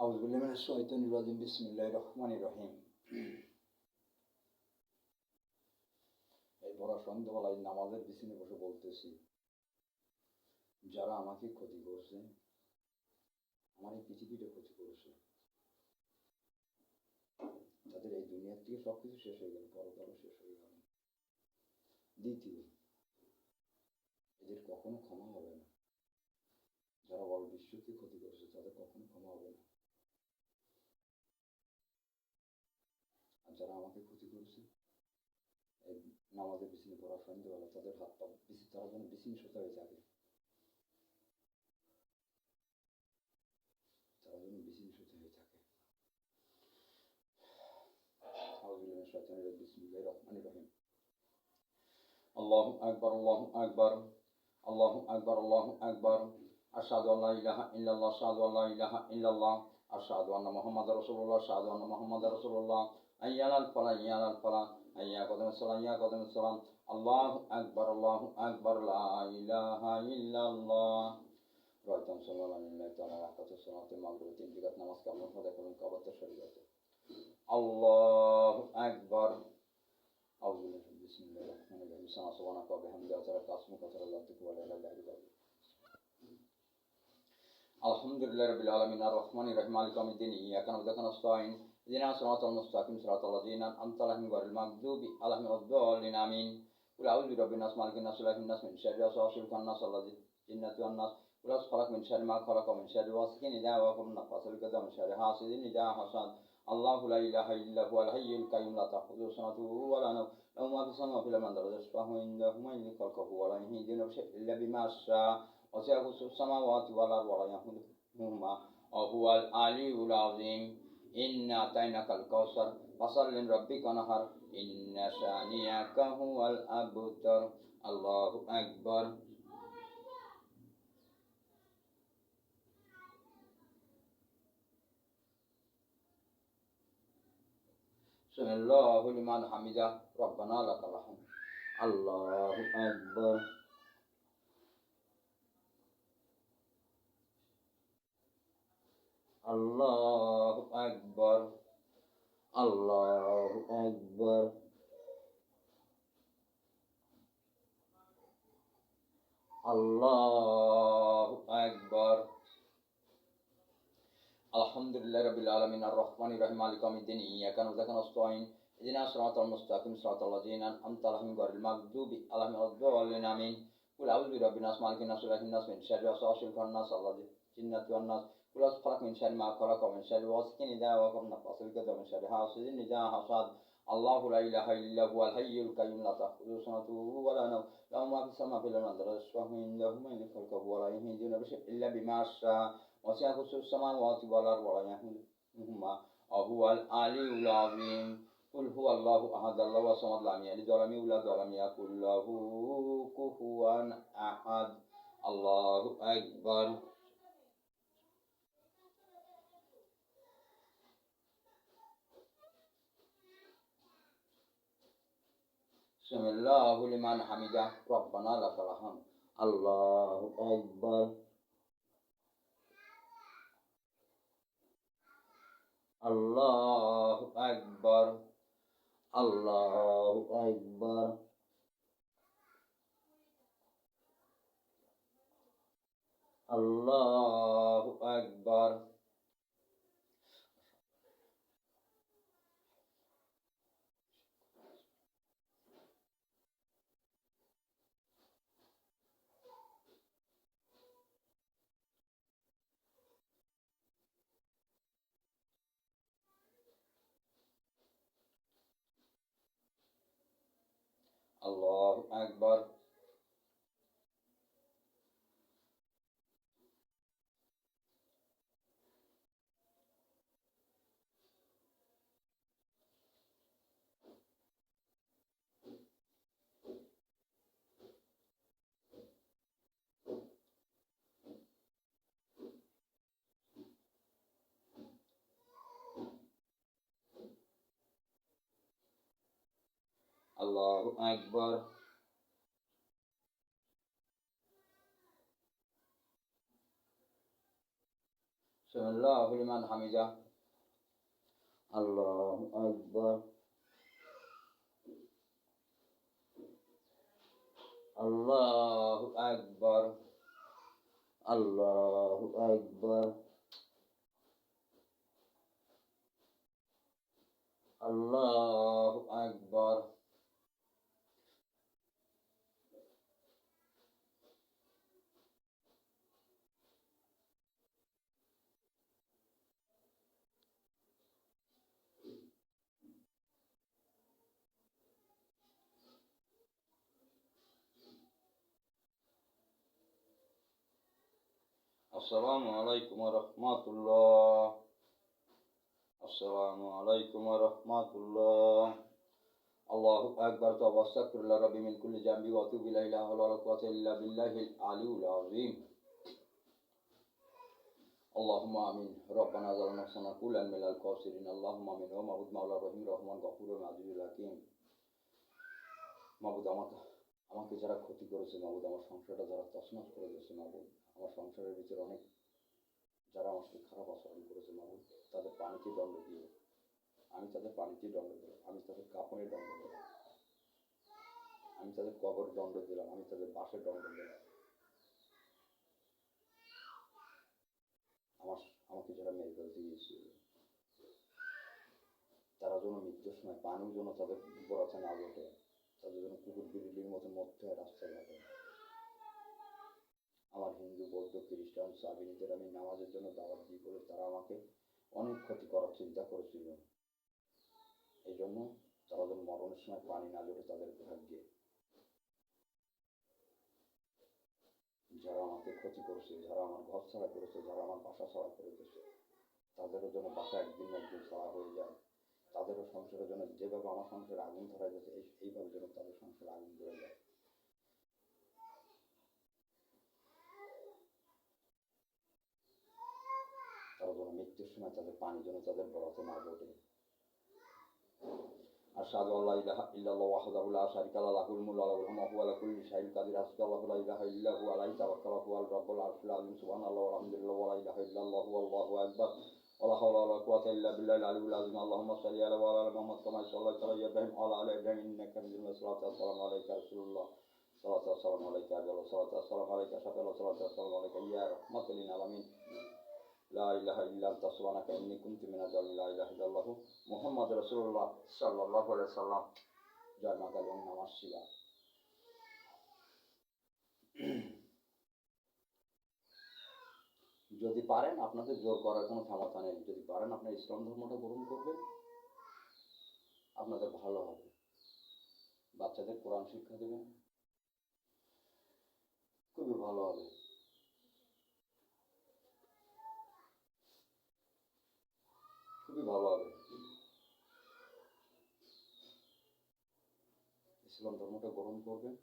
আউযুবিল্লাহি মিনাশ শাইতানির রাজিম বিসমিল্লাহির রহমানির রহিম। এই পড়া সন্ধ্যাবেলায় নামাজের বিছানায় বসে বলতেছি, যারা আমাকে ক্ষতি করছে, আমার এই পৃথিবীটা ক্ষতি করেছে, তাদের এই দুনিয়ার থেকে সবকিছু শেষ হয়ে গেল, পরকালও শেষ হয়ে গেল। দ্বিতীয়, এদের কখনো ক্ষমা হবে না। যারা বল বিশ্বকে ক্ষতি করেছে, তাদের কখনো ক্ষমা হবে না। আর যারা আমাকে ক্ষতি করেছে, এই নামাজের বিছানায় পড়া সন্ধ্যাবেলা তাদের হাত পা তারা যেন বিছিন্ন সোতা হয়ে থাকে, তারা যেন বিছিন্ন সোতা হয়ে থাকে। আউযুবিল্লাহি মিনাশ শাইতানির রাজিম বিসমিল্লাহির রহমানির রহিম। আল্লাহু আকবার, আল্লাহু আকবার, আল্লাহু আকবার, আল্লাহু আকবার। আশহাদু আল্লা ইলাহা ইল্লাল্লাহ, আশহাদু আল্লা ইলাহা ইল্লাল্লাহ, আশহাদু আন্না মুহাম্মাদার রাসূলুল্লাহ, আশহাদু আন্না মুহাম্মাদার রাসূলুল্লাহ। হাইয়া আলাল ফালাহ, হাইয়া আলাল ফালাহ, হাইয়া কদামাস সালাম, হাইয়া কদামাস সালাম। আল্লাহু আকবার, আল্লাহু আকবার, লা ইলাহা ইল্লাল্লাহ। রাইতাম সাল্লাল্লাহু আলাইহি তাআলা রাকাতুস সালাতে মাগরিব 3 রাকাত নামাজকে আমরা আদায় করলাম কাবাতে শরীয়তে। আল্লাহু আকবার। আউযুবিল্লাহি বিসমিল্লাহির রহমানির রহিম। সুবহানাকা ওয়া বিহামদিকা তাবারাকা ইসমুকা ওয়া তাআলা ওয়া লা ইলাহা ইল্লা আনতা। আলহামদুলিল্লাহি রাব্বিল আলামিন আর রহমানির রহিম মালিকি ইয়াউমিদ্দিন ইয়াকা না'বুদু ওয়া ইয়াকা নাস্তাঈন ইহদিনাস সিরাতাল মুস্তাকিম সিরাতাল লাযিনা আন'আমতা আলাইহিম গায়রিল মাগদুবি আলাইহিম ওয়াদ-দাল্লিন আমিন। কুল আউযু বিরাব্বিন নাস মালিকিন নাস ইলাহিন নাস মিন শাররি ওয়াসওয়াসিল খান্নাস আল্লাযী জিন্নাতি ওয়ান নাস। কুল আউযু খালাক মিন শাররি মা খালাক ওয়া মিন শাররি গাসিকিন ইযা ওয়াকাব ওয়া মিন নাফাসাতিল উকাদ ওয়া মিন শাররি হাসিদিন ইযা হাসাদ। আল্লাহু লা ইলাহা ইল্লা হুয়াল হাইয়ুল কাইয়্যুম লা তাখুযুহু সিনাতুহু ওয়া লা নাওম লাহু মা ফিস সামাওয়াতি ওয়া মা ফিল আরদি ইয়াশফা'u ইনদাহু মান yakhluquhu wa la yuhyidduna bi shay'in illa bima sha'a wasi'a kursiyuhu samawati wal ardi wa la yahuduhuma wa huwal aliyyul azim. Inna a'tainakal kawthar fasalli li rabbika wanhar inna shani'aka huwal abtar. Allahu akbar. Sami'allahu liman hamidah, rabbana lakal hamd. Allahu akbar. Allahu akbar. Allahu akbar. Allahu akbar. Alhamdulillahi rabbil alamin ar-rahmanir rahim maliki yawmiddin iyyaka na'budu wa iyyaka nasta'in ihdinas siratal mustaqim siratal ladzina an'amta alaihim ghairil maghdubi alaihim wad-dallin amin. Qul a'udzu birabbin nas malikin nas ilahin nas min syarri waswasil khannas alladzi jinnati wan nas. Qul a'udzu falaq min syarri ma khalaq wa min syarri ghasiqin idza waqab wa min nafasil uqad wa min syarri hasidin idza hasad. Allahu la ilaha illa huwal hayyul qayyum la ta'khudhuhu sinatun wa la nawm lahu ma fis samawati wal ardi yashfa'u indahu man yakhluquhu wa la yuhyidduna bi shay'in illa bima sha'a wasi'a kursiyuhu samawati wal ardi wa la yahuduhuma wa huwal aliyyul azim. Qul huwallahu ahad Allahu as-samad lam yalid wa lam yulad wa lam yakul lahu kufuwan ahad. Allahu akbar. Sami'allahu liman hamidah, rabbana lakal hamd. Allahu akbar. Allahu akbar. Allahu akbar. Allahu akbar. Allahu akbar. Allahu akbar. সামিআল্লাহু লিমান হামিদা। আল্লাহু আকবার। আল্লাহু আকবার। আল্লাহু আকবার। আল্লাহু আকবার। আসসালামু আলাইকুম ওয়া রাহমাতুল্লাহ। আসসালামু আলাইকুম ওয়া রাহমাতুল্লাহ। আল্লাহু আকবার। তাওয়াক্কালতু রাব্বি মিন কুল্লি জামবি ওয়া আতুবু ইলাইহি লা হাওলা ওয়ালা কুওয়াতা ইল্লা বিল্লাহিল আলিয়্যিল আযীম। আল্লাহুম্মা আমিন। রব্বানা যালামনা আনফুসানা কুল্লান মিনাল খাসিরিন। আল্লাহুম্মা আমিন। ও মাবুদ মাওলা রহিম রহমান গফুরুর আজিজুল হাকিম। মাবুদ আমাকে যারা ক্ষতি করেছে, মাবুদ আমার সংসারটা যারা তছনছ করে দিয়েছে, মাবুদ আমার সংসারের ভিতরে অনেক যারা আমার সাথে খারাপ আচরণ করেছে, মাবুদ তাদের পানিতে দণ্ড দিও। আমি তাদের পানিতে দণ্ড দিলাম, আমি তাদের কাপড়ে দণ্ড দিলাম, আমি তাদের কবর দণ্ড দিলাম, আমি তাদের বাসে দণ্ড দিলাম। আমাকে যারা মেরে ফেলতে গিয়েছিল তারা যেন মৃত্যুর সময় পানিও যেন তাদের বরাতে না ওঠে, তাদের যেন কুকুর বিড়িলির মতো মরতে হয় রাস্তাঘাটে। আমার হিন্দু বৌদ্ধ খ্রিস্টান সাবিনীদের আমি নামাজের জন্য দাওয়াত দিয়ে বলে তারা আমাকে অনেক ক্ষতি করার চিন্তা করেছিল। এই জন্য তারা যেন মরণের সময় পানি না জোটে তাদের ভাগ্যে। যারা আমাকে ক্ষতি করেছে, যারা আমার ঘর ছাড়া করেছে, যারা আমার বাসা ছাড়া করে দিয়েছে, তাদেরও যেন বাসা একদিন না একদিন ছাড়া হয়ে যায়। তাদেরও সংসারের জন্য যেভাবে আমার সংসারে আগুন ধরা গেছে এইভাবে যেন তাদের সংসারে আগুন ধরে যায়। তারা যেন মৃত্যুর সময় তাদের পানি যেন তাদের বরাতে না জোটে। আশহাদু আল্লা ইলাহা ইল্লাল্লাহু ওয়াহদাহু লা শারীকা লাহু লাহুল মুলকু ওয়া লাহুল হামদু ওয়া হুয়া আলা কুল্লি শাইইন কাদির। হাসবুনাল্লাহু লা ইলাহা ইল্লা হুয়া আলাইহি তাওয়াক্কালতু ওয়া হুয়া রাব্বুল আরশিল আযীম। সুবহানাল্লাহি ওয়ালহামদুলিল্লাহি ওয়া লা ইলাহা ইল্লাল্লাহু ওয়াল্লাহু আকবার ওয়া লা হাওলা ওয়া লা কুওয়াতা ইল্লা বিল্লাহিল আলিয়্যিল আযীম। আল্লাহুম্মা সাল্লি আলা ওয়া আলা মুহাম্মাদ কামা সাল্লাইতা আলা ইব্রাহিম ওয়া আলা আলি ইব্রাহিম ইন্নাকা হামিদুম মাজিদ। সাল্লাতু ওয়াসসালামু আলাইকা ইয়া রাসূলুল্লাহ। সাল্লাতু ওয়াসসালামু আলাইকা ইয়া হাবিবাল্লাহ। সাল্লাতু ওয়াসসালামু আলাইকা ইয়া শাফিউল্লাহ। সাল্লাতু ওয়াসসালামু আলাইকা ইয়া রাহমাতাল লিল আলামিন। লা ইলাহা ইল্লা আনতা সুবহানাকা ইন্নী কুনতু মিনাজ জালিমিন। লা ইলাহা ইল্লাল্লাহু মুহাম্মাদুর রাসূলুল্লাহ সাল্লাল্লাহু আলাইহি ওয়াসাল্লাম। জয় মা কালী, ওম নমঃ শিবায়। যদি পারেন, আপনাদের জোর করার কোনো ক্ষমতা নেই, যদি পারেন আপনার ইসলাম ধর্মটা গ্রহণ করবেন, আপনাদের ভালো হবে। বাচ্চাদের কোরআন শিক্ষা দেবেন, খুবই ভালো হবে, খুবই ভালো হবে। ইসলাম ধর্মটা গ্রহণ করবেন,